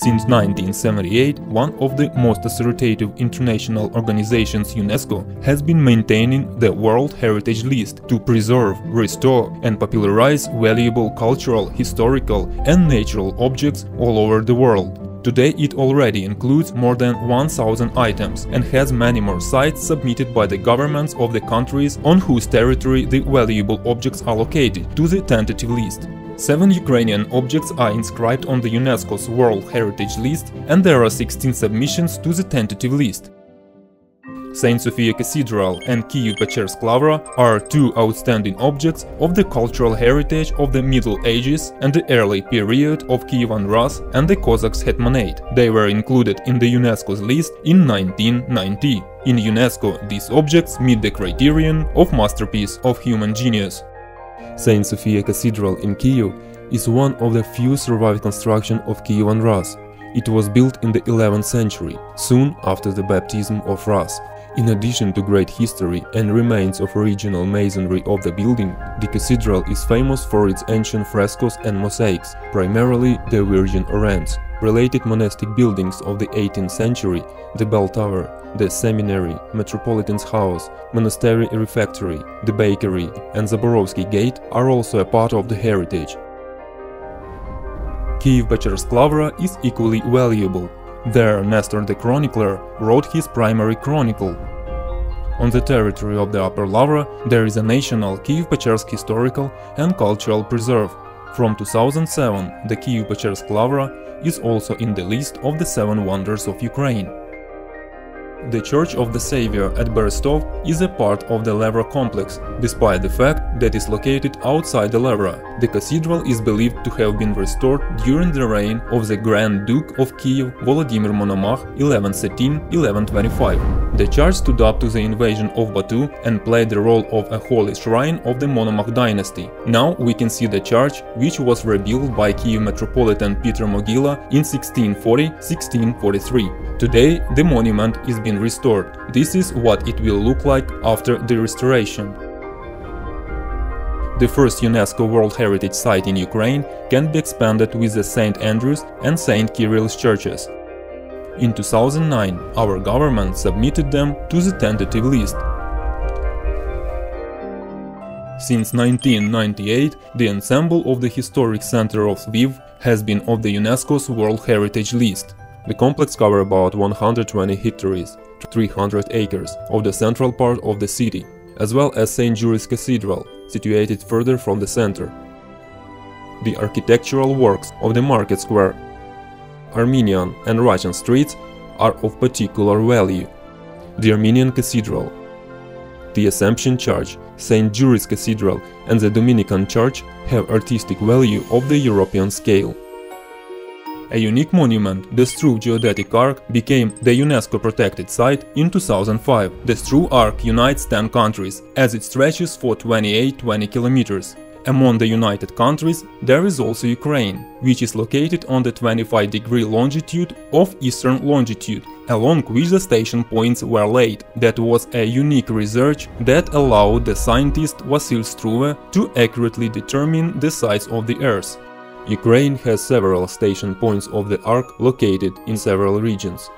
Since 1978, one of the most authoritative international organizations, UNESCO, has been maintaining the World Heritage List to preserve, restore and popularize valuable cultural, historical and natural objects all over the world. Today it already includes more than 1,000 items and has many more sites submitted by the governments of the countries on whose territory the valuable objects are located to the tentative list. 7 Ukrainian objects are inscribed on the UNESCO's World Heritage List, and there are 16 submissions to the tentative list. Saint Sophia Cathedral and Kyiv-Pечерsk Lavra are 2 outstanding objects of the cultural heritage of the Middle Ages and the early period of Kievan Rus and the Cossacks' Hetmanate. They were included in the UNESCO's list in 1990. In UNESCO, these objects meet the criterion of masterpiece of human genius. Saint Sophia Cathedral in Kyiv is one of the few survived construction of Kievan Rus. It was built in the 11th century, soon after the baptism of Rus. In addition to great history and remains of original masonry of the building, the cathedral is famous for its ancient frescoes and mosaics, primarily the Virgin Orange. Related monastic buildings of the 18th century, the bell tower, the seminary, Metropolitan's house, monastery refectory, the bakery and Zaborovsky gate are also a part of the heritage. Kyiv-Pечерsk Lavra is equally valuable. There, Nestor the chronicler wrote his primary chronicle. On the territory of the Upper Lavra there is a national Kyiv-Pечерsk historical and cultural preserve. From 2007, the Kyiv-Pечерsk Lavra is also in the list of the 7 wonders of Ukraine. The Church of the Savior at Berestov is a part of the Lavra complex, despite the fact that it is located outside the Lavra. The cathedral is believed to have been restored during the reign of the Grand Duke of Kiev Volodymyr Monomach 1113–1125. The church stood up to the invasion of Batu and played the role of a holy shrine of the Monomach dynasty. Now we can see the church, which was rebuilt by Kiev Metropolitan Peter Mogila in 1640–1643. Today the monument is being restored. This is what it will look like after the restoration. The first UNESCO World Heritage Site in Ukraine can be expanded with the St. Andrew's and St. Kirill's churches. In 2009, our government submitted them to the tentative list. Since 1998, the ensemble of the historic center of Lviv has been on the UNESCO's World Heritage List. The complex covers about 120 hectares, 300 acres, of the central part of the city, as well as St. Juris Cathedral, situated further from the center. The architectural works of the Market Square, Armenian and Russian streets are of particular value. The Armenian Cathedral, the Assumption Church, St. Juris Cathedral and the Dominican Church have artistic value of the European scale. A unique monument, the Struve Geodetic Arc, became the UNESCO protected site in 2005. The Struve Arc unites 10 countries, as it stretches for 20 kilometers. Among the united countries, there is also Ukraine, which is located on the 25-degree longitude of eastern longitude, along which the station points were laid. That was a unique research that allowed the scientist Vasil Struve to accurately determine the size of the Earth. Ukraine has several station points of the arc located in several regions.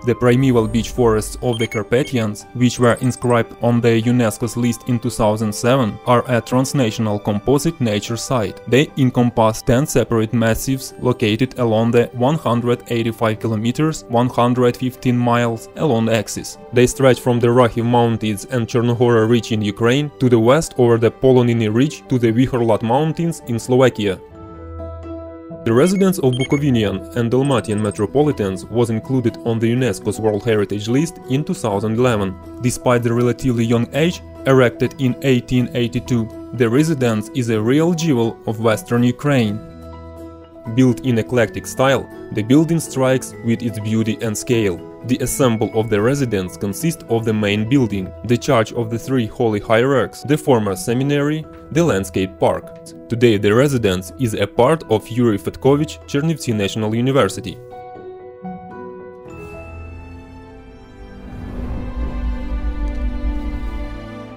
The primeval beech forests of the Carpathians, which were inscribed on the UNESCO's list in 2007, are a transnational composite nature site. They encompass 10 separate massifs located along the 185 kilometers, 115 miles along axis. They stretch from the Rakhiv Mountains and Chernogora Ridge in Ukraine to the west over the Poloniny Ridge to the Vyhorlat Mountains in Slovakia. The residence of Bukovinian and Dalmatian metropolitans was included on the UNESCO's World Heritage List in 2011. Despite the relatively young age, erected in 1882, the residence is a real jewel of Western Ukraine. Built in eclectic style, the building strikes with its beauty and scale. The ensemble of the residence consists of the main building, the Church of the Three Holy Hierarchs, the former seminary, the landscape park. Today the residence is a part of Yuri Fedkovich Chernivtsi National University.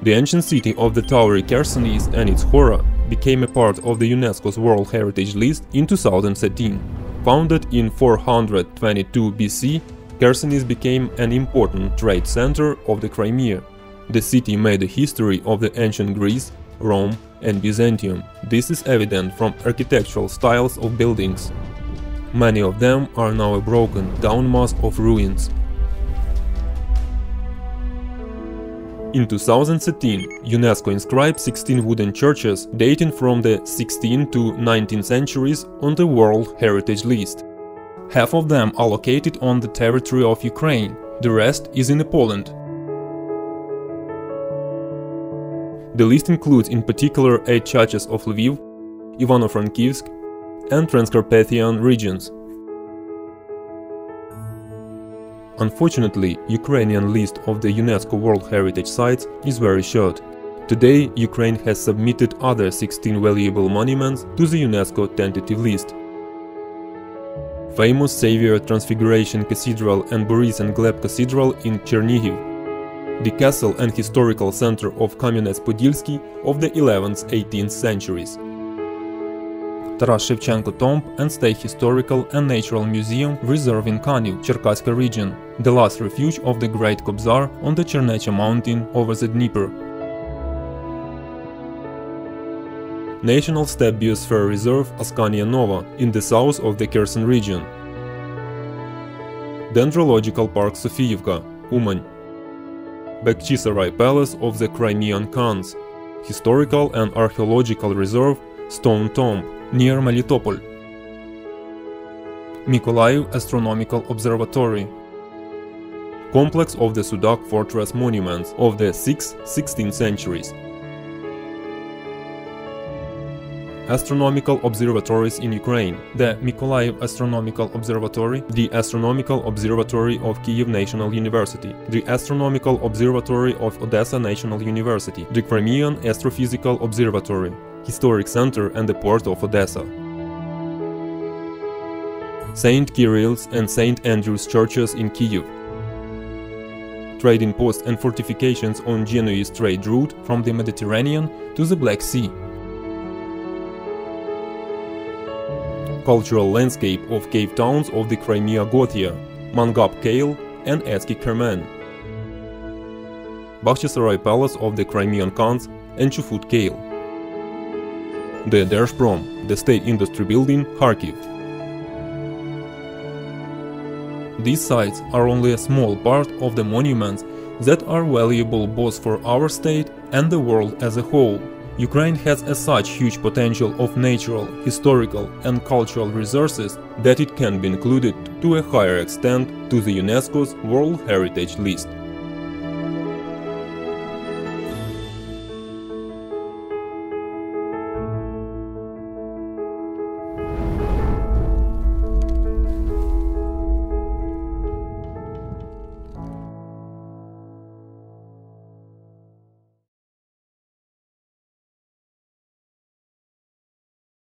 The ancient city of the Tauri Chersonis and its Hora became a part of the UNESCO's World Heritage List in 2013. Founded in 422 BC, Chersonis became an important trade center of the Crimea. The city made a history of the ancient Greece, Rome and Byzantium. This is evident from architectural styles of buildings. Many of them are now a broken down mass of ruins. In 2013, UNESCO inscribed 16 wooden churches dating from the 16th to 19th centuries on the World Heritage List. Half of them are located on the territory of Ukraine, the rest is in Poland. The list includes in particular 8 churches of Lviv, Ivano-Frankivsk and Transcarpathian regions. Unfortunately, Ukrainian list of the UNESCO World Heritage Sites is very short. Today, Ukraine has submitted other 16 valuable monuments to the UNESCO tentative list. Famous Savior Transfiguration Cathedral and Boris and Gleb Cathedral in Chernihiv. The castle and historical center of Kamenets-Podilsky of the 11th-18th centuries. Taras Shevchenko Tomb and State Historical and Natural Museum Reserve in Kaniv, Cherkasska region, the last refuge of the Great Kobzar on the Chernecha mountain over the Dnieper. National Steppe Biosphere Reserve Askania Nova in the south of the Kherson region. Dendrological Park Sofiyivka, Uman. Bakhchisarai Palace of the Crimean Khans. Historical and Archaeological Reserve Stone Tomb near Melitopol. Mykolaiv Astronomical Observatory. Complex of the Sudak Fortress monuments of the 6th-16th centuries. Astronomical observatories in Ukraine. The Mykolaiv Astronomical Observatory, the Astronomical Observatory of Kyiv National University, the Astronomical Observatory of Odessa National University, the Crimean Astrophysical Observatory, Historic Center and the Port of Odessa. St. Kirill's and St. Andrew's churches in Kyiv. Trading posts and fortifications on Genoese trade route from the Mediterranean to the Black Sea. Cultural landscape of cave towns of the Crimea Gothia, Mangab Kale and Etski Kerman. Bakhchisarai Palace of the Crimean Khans and Chufut Kale. The Dershprom, the state industry building, Kharkiv. These sites are only a small part of the monuments that are valuable both for our state and the world as a whole. Ukraine has such huge potential of natural, historical and cultural resources that it can be included to a higher extent to the UNESCO's World Heritage List.